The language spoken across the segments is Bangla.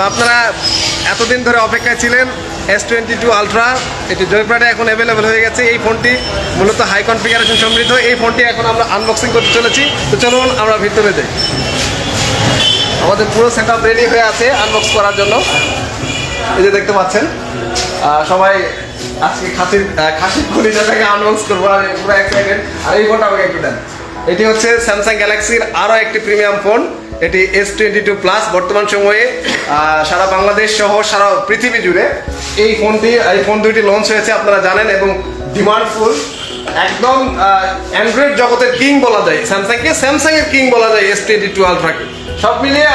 আপনারা এতদিন ধরে অপেক্ষায় ছিলেন S22 আলট্রা, এটি জয়পুরহাটে এখন অ্যাভেলেবেল হয়ে গেছে। এই ফোনটি মূলত হাই কনফিগারেশন সমৃদ্ধ। এই ফোনটি এখন আমরা আনবক্সিং করতে চলেছি। তো চলুন আমরা ভিতরে যাই। আমাদের পুরো সেট আপ রেডি হয়ে আছে আনবক্স করার জন্য। এই যে দেখতে পাচ্ছেন সবাই আজকে খাসির কলিজাটাকে আনবক্স করবো, আর পুরো এক্সাইটেড। আর এই ফোনটা আমাকে একটু দেন। এটি হচ্ছে স্যামসাং গ্যালাক্সির আরও একটি প্রিমিয়াম ফোন। এটি S22 প্লাস। বর্তমান সময়ে সারা বাংলাদেশ সহ সারা পৃথিবী জুড়ে এই ফোন দুইটি লঞ্চ হয়েছে আপনারা জানেন, এবং ডিমান্ডফুল। একদম অ্যান্ড্রয়েড জগতের কিং বলা যায় স্যামসাংকে, স্যামসাংয়ের কিং বলা যায় S22 আলট্রাকে। সব মিলিয়ে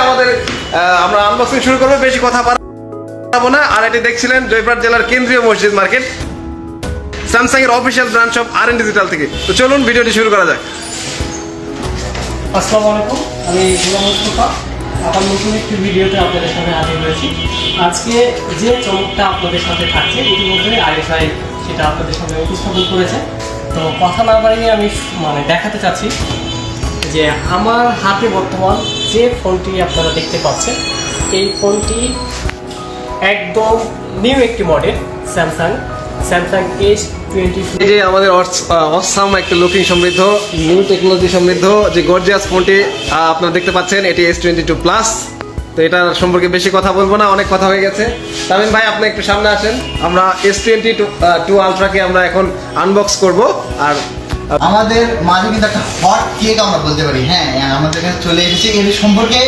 আমরা আনবক্সিং শুরু করবো, বেশি কথা পারবো না। আর এটি দেখছিলেন জয়পুরহাট জেলার কেন্দ্রীয় মসজিদ মার্কেট, স্যামসাংয়ের অফিসিয়াল ব্রাঞ্চ অফ আর&ডি ডিজিটাল থেকে। তো চলুন ভিডিওটি শুরু করা যাক। আসসালামু আলাইকুম, আমি মুস্তফা। আবার নতুন একটি ভিডিওতে আপনাদের সাথে হাজির হয়েছি। আজকে যে চমকটা আপনাদের সাথে থাকছে, ইতিমধ্যে আইএসআই সেটা আপনাদের সামনে উপস্থাপন করেছে। তো কথা না বাড়িয়ে আমি দেখাতে চাচ্ছি যে আমার হাতে বর্তমান যে ফোনটি আপনারা দেখতে পাচ্ছেন, এই ফোনটি একদম নিউ একটি মডেল স্যামসাং S22। এই যে আমাদের অসাম একটা লুকিং সমৃদ্ধ, নিউ টেকনোলজি সমৃদ্ধ যে গর্জিয়াস ফোনটি আপনারা দেখতে পাচ্ছেন, এটি S22 প্লাস। তো এটার সম্পর্কে বেশি কথা বলবো না, অনেক কথা হয়ে গেছে। তামিম ভাই, আপনি একটু সামনে আসেন। আমরা S22 আলট্রাকে আমরা এখন আনবক্স করব। আর আমাদের মাঝে কিন্তু একটা হট কেক আমরা বলতে পারি। হ্যাঁ, আমাদের কাছে চলে এসেছে। এর সম্পর্কে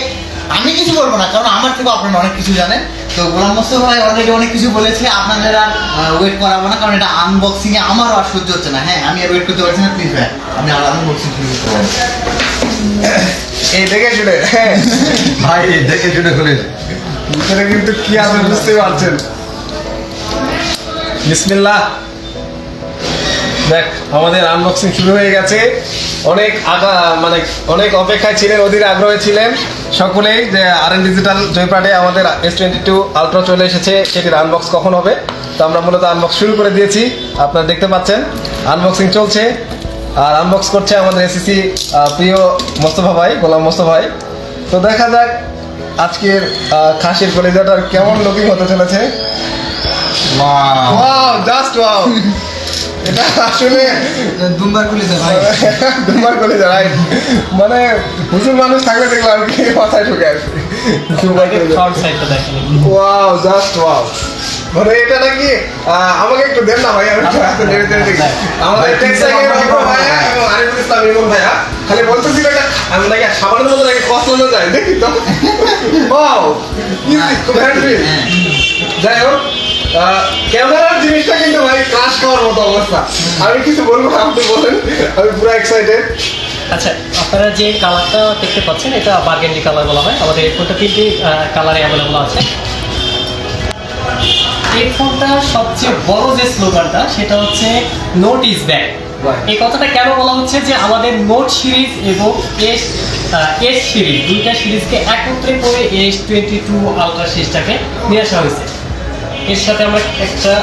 আমি কিছু বলবো না, কারণ আমার থেকে আপনারা অনেক কিছু জানেন। তো গোলাম মোস্তফা ভাই অলরেডি অনেক কিছু বলেছে, আপনাদের আর ওয়েট করাবো না, কারণ এটা আনবক্সিং এ আমারও আর সহ্য হচ্ছে না। হ্যাঁ, আমি আর ওয়েট করতে পারছি না। প্লিজ ভাই, আমি আর আনবক্সিং শুরু করতে পারি। এই দেখে শুনে ভাই, দেখে শুনে খুলে ভিতরে কিন্তু কি আছে বুঝতে পারছেন। বিসমিল্লাহ। দেখ, আমাদের আনবক্সিং শুরু হয়ে গেছে। অনেক অপেক্ষায় ছিলেন, অধীর আগ্রহে ছিলেন সকলেই যে আর&ডি ডিজিটাল জয়পুরহাটে আমাদের S22 আলট্রা চলে এসেছে, সেটির আনবক্স কখন হবে। তো আমরা মূলত আনবক্স শুরু করে দিয়েছি, আপনারা দেখতে পাচ্ছেন আনবক্সিং চলছে। আর আনবক্স করছে আমাদের এসিসি প্রিয় মোস্তফা ভাই, গোলাম মোস্তফা ভাই। তো দেখা যাক আজকের খাসির কলিজাটার কেমন লুকিং হতে চলেছে। Wow, just wow. এটা আসলে দুমবার কলিজা ভাই, দুমবার কলিজা রাইট। মানে হুজুর মানুষ থাকলে দেখলাম আর কি মাথায় ঢুকে আসে। দুমবার কলিজা, ওয়াও, জাস্ট ওয়াও। মানে এটা নাকি আমাকে একটু দেন না ভাই, আমি হাতে নেড়ে নেড়ে দেখি। আমাদের টেক্সাইয়ের ভাইয়া এবং আরিফুল ইসলাম ইমন ভাইয়া খালি বলতেছিল এটা আমি নাকি সাবানের মতো নাকি কসলানো যায়, দেখি তো। ওয়াও, ইজি, খুব হ্যান্ডি। যাই হোক, ক্যামেরার জিনিসটা কিন্তু ভাই ক্রাশ খাওয়ার মতো অবস্থা। আমি কিছু বলবো না, আপনি বলেন, আমি পুরো এক্সাইটেড। আচ্ছা, আপনারা যে কালারটা দেখতে পাচ্ছেন, এটা বার্গেন্ডি কালার বলা হয়। আমাদের এই ফোনটা 3টি কালারে অ্যাভেলেবল আছে। এই ফোনটার সবচেয়ে বড় যে স্লোগানটা, সেটা হচ্ছে নোট ইজ ব্যাক। এই কথাটা কেন বলা হচ্ছে, যে আমাদের নোট সিরিজ এবং এস সিরিজ, দুইটা সিরিজকে একত্রে করে S22 আলট্রা সিরিজটাকে নিয়ে আসা হয়েছে। এর সাথে আমরা একটা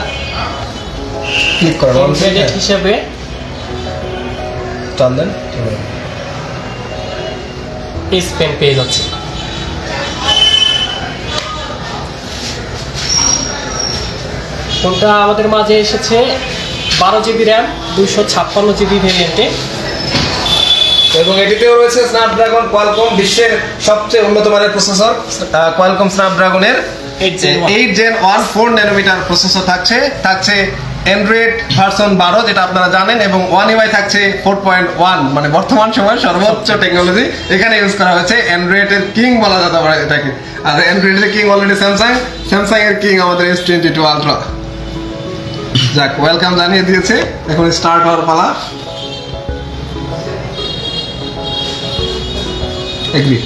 ক্লিক করব হিসেবে টানলেন, এস পেন পেয়ে যাচ্ছে। ফোনটা আমাদের মাঝে এসেছে 12 জিবি র্যাম, 256 জিবি ভেরিয়েন্টে, এবং এটিতেও রয়েছে স্ন্যাপড্রাগন কোয়ালকম, বিশ্বের সবচেয়ে উন্নত মানের প্রসেসর কোয়ালকম স্ন্যাপড্রাগনের 8 Gen 1 4 ন্যানোমিটার প্রসেসর থাকছে অ্যান্ড্রয়েড ভার্সন 12, যেটা আপনারা জানেন, এবং 1 UI থাকছে 4.1, মানে বর্তমান সময়ের সর্বোচ্চ টেকনোলজি এখানে ইউজ করা হয়েছে। অ্যান্ড্রয়েডের কিং বলা যেতে পারে এটাকে। আর অ্যান্ড্রয়েডের কিং অলরেডি স্যামসাং এর কিং আমাদের S22 আলট্রা। যাক, ওয়েলকাম জানিয়ে দিয়েছে, এখন স্টার্ট হওয়ার পালা। এগ্রি।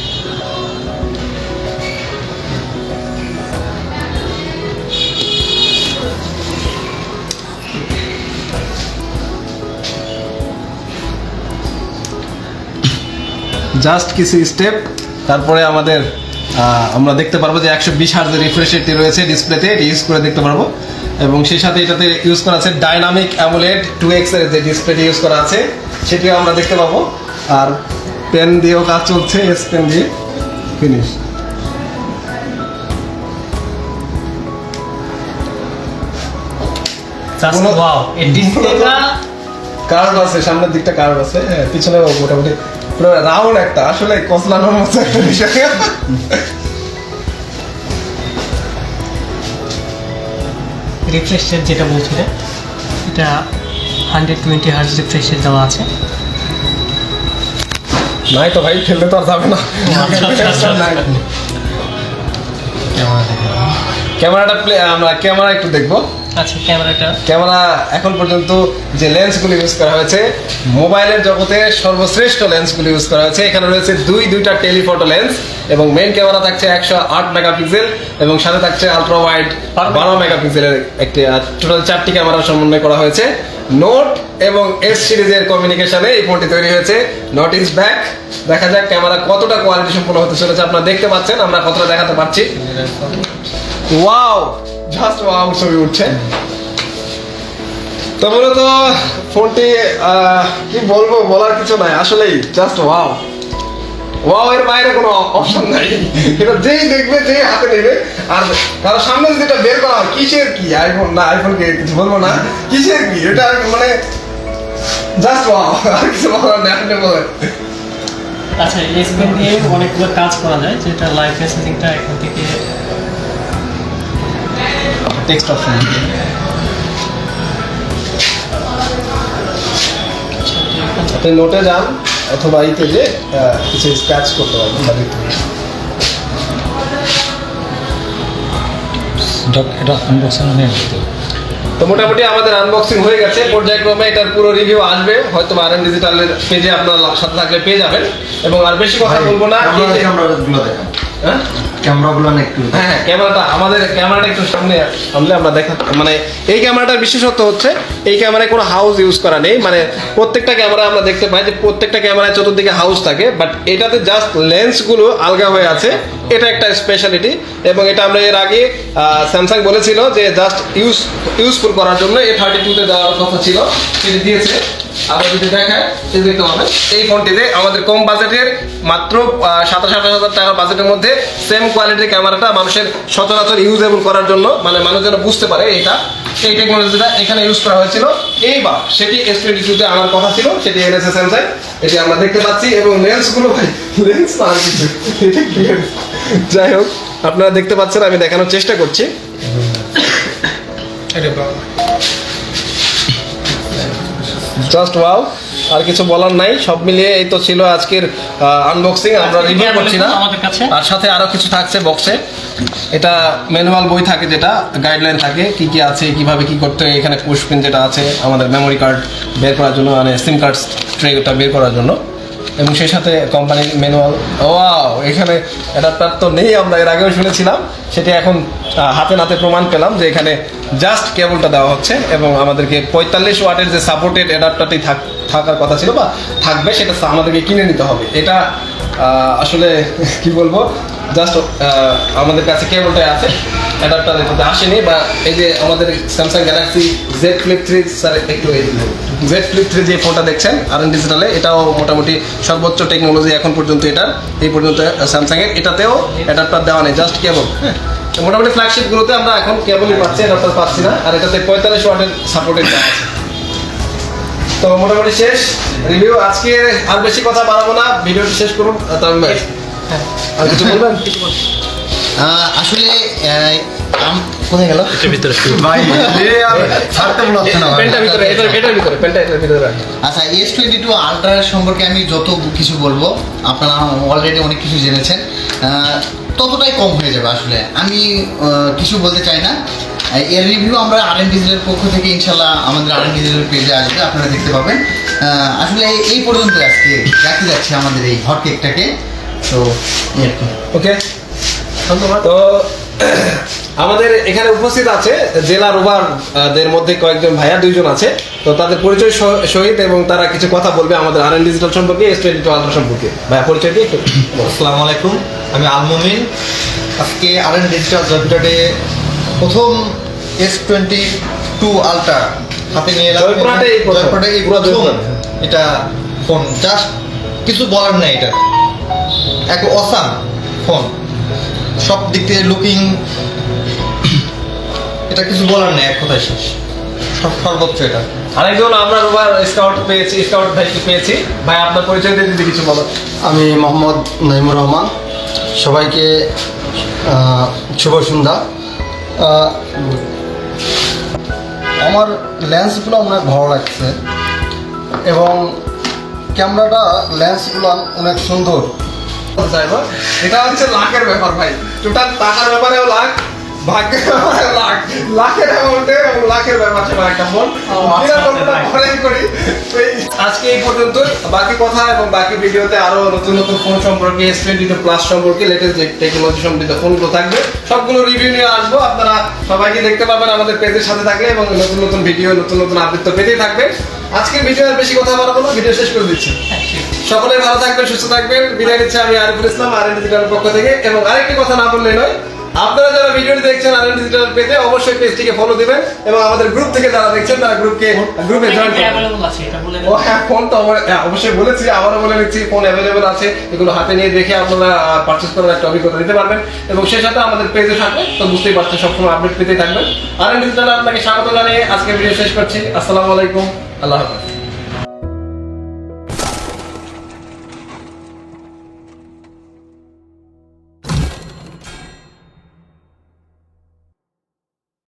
জাস্ট কিছু স্টেপ, তারপরে আমরা দেখতে পারবো যে 120 হার্জের রিফ্রেশ রেট রয়েছে ডিসপ্লেতে, এটি ইউজ করে দেখতে পারবো। এবং সেই সাথে এটাতে ইউজ করা আছে ডাইনামিক অ্যামোলেড 2x এর যে ডিসপ্লেটি ইউজ করা আছে, সেটিও আমরা দেখতে পাবো। আর পেন দিয়েও কাজ চলছে, এস পেন দিয়ে ফিনিশ। জাস্ট ওয়াও, এই ডিসপ্লেটা কার্ভ আছে, সামনের দিকটা কার্ভ আছে, হ্যাঁ পিছনে মোটামুটি পুরো রাউন্ড একটা, আসলে কসলানোর মতো একটা বিষয়। রিফ্রেশ রেট যেটা বলছিলেন, এটা 120 হার্জ রিফ্রেশ রেট দেওয়া আছে। নাই তো ভাই, খেললে তো আর যাবে না। ক্যামেরাটা আমরা ক্যামেরা একটু দেখবো। আচ্ছা, ক্যামেরা এখন পর্যন্ত যে লেন্সগুলো ইউজ করা হয়েছে, মোবাইলের জগতে সর্বশ্রেষ্ঠ লেন্সগুলো ইউজ করা হয়েছে। এখানে রয়েছে দুইটা টেলিফটো লেন্স, এবং মেইন ক্যামেরা থাকছে 108 মেগাপিক্সেল, এবং সাথে থাকছে আলট্রা ওয়াইড 12 মেগাপিক্সেলের একটি, টোটাল 4টি ক্যামেরা সমন্বয় করা হয়েছে। নোট এবং এস সিরিজের কমিউনিকেশনে এই ফোনটি তৈরি হয়েছে। Not is back. দেখা যাক ক্যামেরা কতটা কোয়ালিটি সম্পন্ন হতে চলেছে। আপনারা দেখতে পাচ্ছেন, আমরা কতটা দেখাতে পারছি। ওয়াও, জাস্ট ওয়াও ছবি উঠছে। তো মূলত ফোনটি কি বলবো, বলার কিছু নাই, আসলেই জাস্ট ওয়াও। ওয়াও এর বাইরে কোনো অপশন নাই। এটা যেই দেখবে, যেই হাতে নেবে, আর কারো সামনে যদি এটা বের করা হয়, কিসের কি আইফোন না, আইফোনকে কিছু বলবো না, কিসের কি, এটা মানে জাস্ট ওয়াও, আর কিছু বলার নেই। আপনি বলেন। আচ্ছা, এস পেন দিয়ে অনেকগুলো কাজ করা যায়, যেটা লাইভ মেসেজিংটা এখান থেকে টেক্সট অপশন। আপনি নোটে যান অথবা ইতে যে কিছু স্ক্র্যাচ করতে পারবেন বা লিখতে পারবেন। এটা আনবক্সিং নেই। তো মোটামুটি আমাদের আনবক্সিং হয়ে গেছে। পর্যায়ক্রমে এটার পুরো রিভিউ আসবে, হয়তো আরএন ডিজিটালের পেজে আপনার সাথে থাকলে পেয়ে যাবেন। এবং আর বেশি কথা বলবো না, ক্যামেরাগুলো দেখেন, হ্যাঁ ক্যামেরাগুলো একটু, হ্যাঁ ক্যামেরাটা একটু সামনে আনলে আমরা দেখা, মানে এই ক্যামেরাটার বিশেষত্ব হচ্ছে এই ক্যামেরায় কোনো হাউস ইউজ করা নেই। মানে প্রত্যেকটা ক্যামেরা আমরা দেখতে পাই যে প্রত্যেকটা ক্যামেরায় চতুর্দিকে হাউস থাকে, বাট এটাতে জাস্ট লেন্সগুলো আলগা হয়ে আছে। এটা একটা স্পেশালিটি। এবং এটা আমরা এর আগে স্যামসাং বলেছিল যে জাস্ট ইউজফুল করার জন্য A32-তে দেওয়ার কথা ছিল, সেটি দিয়েছে। আমরা যদি দেখায় সেটা দেখতে পাবেন। এই ফোনটিতে আমাদের কম বাজেটের মাত্র 27,000 টাকার বাজেটের মধ্যে সেম কোয়ালিটির ক্যামেরাটা মানুষের সচরাচর ইউজেবল করার জন্য, মানে মানুষ যেন বুঝতে পারে এটা, এই টেকনোলজিটা এখানে ইউজ করা হয়েছিল। এইবার সেটি S22-তে আনার কথা ছিল, সেটি এনেছে স্যামসাং। এটি আমরা দেখতে পাচ্ছি। এবং লেন্সগুলো ভাই, লেন্স না আর কিছু, যাই হোক আপনারা দেখতে পাচ্ছেন, আমি দেখানোর চেষ্টা করছি। জাস্ট ওয়াও, আর কিছু বলার নাই। সব মিলিয়ে এই তো ছিল আজকের আনবক্সিং। আমরা রিভিউ করছি না, আমাদের কাছে আর সাথে আরো কিছু থাকছে বক্সে। এটা ম্যানুয়াল বই থাকে, যেটা গাইডলাইন থাকে কি কি আছে, কিভাবে কি করতে হয়। এখানে পুশ পিন যেটা আছে আমাদের মেমোরি কার্ড বের করার জন্য, মানে সিম কার্ড ট্রেটা বের করার জন্য, এবং সেই সাথে কোম্পানির ম্যানুয়াল। ওয়াও, এখানে অ্যাডাপ্টার তো নেই, আমরা এর আগেও শুনেছিলাম, সেটি এখন হাতে নাতে প্রমাণ পেলাম যে এখানে জাস্ট কেবলটা দেওয়া হচ্ছে। এবং আমাদেরকে 45 ওয়াটের যে সাপোর্টেড অ্যাডাপ্টারটি থাকার কথা ছিল বা থাকবে, সেটা আমাদেরকে কিনে নিতে হবে। এটা আসলে কি বলবো, জাস্ট আমাদের কাছে কেবলটাই আছে, অ্যাডাপ্টার এটাতে আসেনি। বা এই যে আমাদের Samsung Galaxy Z Flip 3, sir একটু Z Flip 3 যে ফোনটা দেখছেন আরএন ডিজিটালে, এটাও মোটামুটি সর্বোচ্চ টেকনোলজি এখন পর্যন্ত এটার, এই পর্যন্ত স্যামসাংয়ের। এটাতেও অ্যাডাপ্টার দেওয়া নেই, জাস্ট কেবল। হ্যাঁ, মোটামুটি ফ্ল্যাগশিপগুলোতে আমরা এখন কেবলই পাচ্ছি, অ্যাডাপ্টার পাচ্ছি না। আর এটাতে 45 ওয়াটের সাপোর্টেড দেওয়া আছে। তো মোটামুটি শেষ রিভিউ। আজকে আর বেশি কথা বাড়াবো না, ভিডিওটি শেষ করুন। তামিম ভাই, আর কিছু বলবেন? আসলে কোথায় গেল ভিতরে ভাই, ছাড়তে মনে হচ্ছে না। পেনটা ভিতরে, এটার ভিতরে, পেনটা এটার ভিতরে রাখি। আচ্ছা, S22 আলট্রা সম্পর্কে আমি যত কিছু বলবো, আপনারা অলরেডি অনেক কিছু জেনেছেন, ততটাই কম হয়ে যাবে। আসলে আমি কিছু বলতে চাই না। এর রিভিউ আমরা আরএন ডিজিটালের পক্ষ থেকে ইনশাল্লাহ আমাদের আরএন ডিজিটাল পেজে আসবে, আপনারা দেখতে পাবেন। আসলে এই পর্যন্ত আজকে রাখতে যাচ্ছি আমাদের এই হট কেকটাকে। তো ওকে, ধন্যবাদ। তো আমাদের এখানে উপস্থিত আছে জেলা রোভারদের মধ্যে কয়েকজন ভাইয়া, 2জন আছে। তো তাদের পরিচয় সহিত এবং তারা কিছু কথা বলবে আমাদের আরএন ডিজিটাল সম্পর্কে, S22 আলট্রা সম্পর্কে। ভাইয়া পরিচয় দিয়ে একটু। আসসালামু আলাইকুম, আমি আলমুমিন। আজকে আরএন ডিজিটাল জয়পুরহাটে প্রথম S22 আলট্রা হাতে নিয়ে এলাম। জয়পুরহাটে এই প্রথম এটা ফোন, জাস্ট কিছু বলার নেই। এটা এক অসাম ফোন, সব দিক থেকে লুকিং, এটা কিছু বলার নেই, এক কথায় শেষ। সর্বোচ্চ এটা। আরেকজন আমরা রোবার স্কাউট ভাইকে পেয়েছি। ভাই আপনার পরিচয় দিয়ে যদি কিছু বলো। আমি মোহাম্মদ নাইমুর রহমান, সবাইকে শুভ সন্ধ্যা। আমার লেন্সগুলো অনেক ভালো লাগছে এবং ক্যামেরাটা লেন্সগুলো অনেক সুন্দর। চাইবো এটা হচ্ছে লাখের ব্যাপার ভাই, টোটাল টাকার ব্যাপারেও লাখ, ভাগ্যের ব্যাপারেও লাখ, লাখের অ্যামাউন্টে এবং লাখের ব্যাপার ছিল একটা ফোন। আজকে এই পর্যন্ত, বাকি কথা এবং বাকি ভিডিওতে আরো নতুন নতুন ফোন সম্পর্কে, S22 প্লাস সম্পর্কে, লেটেস্ট যে টেকনোলজি সমৃদ্ধ ফোনগুলো থাকবে সবগুলো রিভিউ নিয়ে আসবো। আপনারা সবাইকে দেখতে পাবেন আমাদের পেজের সাথে থাকলে, এবং নতুন নতুন ভিডিও, নতুন নতুন আপডেট তো পেতেই থাকবে। আজকের ভিডিও আর বেশি কথা বাড়াবো না, ভিডিও শেষ করে দিচ্ছি। সকলে ভালো থাকবেন, সুস্থ থাকবেন। বিদায় নিচ্ছি আমি আরিফুল ইসলাম, আর ডিজিটালের পক্ষ থেকে। এবং আরেকটি কথা না বললেই নয়, আপনারা যারা ভিডিওটি দেখছেন আর ডিজিটাল পেজে, অবশ্যই পেজটিকে ফলো দিবেন এবং আমাদের গ্রুপ থেকে যারা দেখছেন তারা গ্রুপে জয়েন করবেন। ও হ্যাঁ, ফোন তো অবশ্যই বলেছি, আবারও বলে নিচ্ছি, ফোন অ্যাভেলেবেল আছে। এগুলো হাতে নিয়ে দেখে আপনারা পারচেস করার একটা অভিজ্ঞতা দিতে পারবেন। এবং সেই সাথে আমাদের পেজে থাকবে, তো বুঝতেই পারছেন সবসময় আপডেট পেতেই থাকবেন। আর ডিজিটালে আপনাকে স্বাগত জানিয়ে আজকে ভিডিও শেষ করছি। আসসালামু আলাইকুম, আল্লাহ হাফেজ।